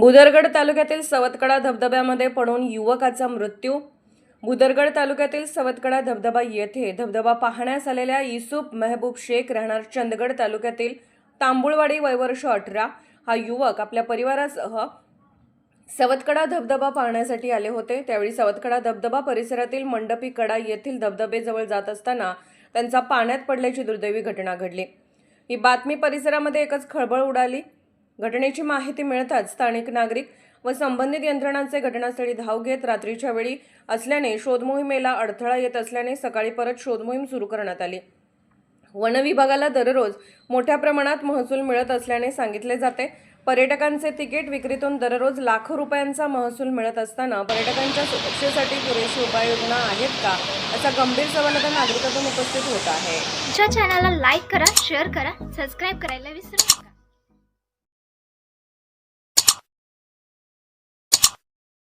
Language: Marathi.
भुदरगड तालुक्यातील सवतकडा धबधब्यामध्ये पडून युवकाचा मृत्यू। भुदरगड तालुक्यातील सवतकडा धबधबा येथे धबधबा पाहण्यास आलेल्या युसुफ मेहबूब शेख राहणार चंदगड तालुक्यातील तांबुळवाडी वय वर्ष 18 हा युवक आपल्या परिवारासह सवतकडा धबधबा पाहण्यासाठी आले होते। त्यावेळी सवतकडा धबधबा परिसरातील मंडपी कडा येथील धबधबेजवळ जात असताना त्यांचा पाण्यात पडल्याची दुर्दैवी घटना घडली। ही बातमी परिसरामध्ये एकच खळबळ उडाली। घटनेची माहिती मिळताच स्थानिक नागरिक व संबंधित यंत्रणांचे घटनास्थळी धाव घेत रात्रीच्या वेळी असल्याने शोध मोहिमेला अडथळा येत असल्याने सकाळी परत शोध मोहीम सुरू करण्यात आली। वन विभागाला दररोज मोठ्या प्रमाणात महसूल मिळत असल्याने सांगितले जाते। पर्यटकांचे तिकीट विक्रीतून दररोज लाखो रुपयांचा महसूल मिळत असताना पर्यटकांच्या सुरक्षेसाठी पुरेशी उपाययोजना आहेत का, असा गंभीर सवाल आता नागरिकांतून उपस्थित होत आहे। आमच्या चॅनलला लाईक करा, शेअर करा, सबस्क्राइब करायला विसरू नका।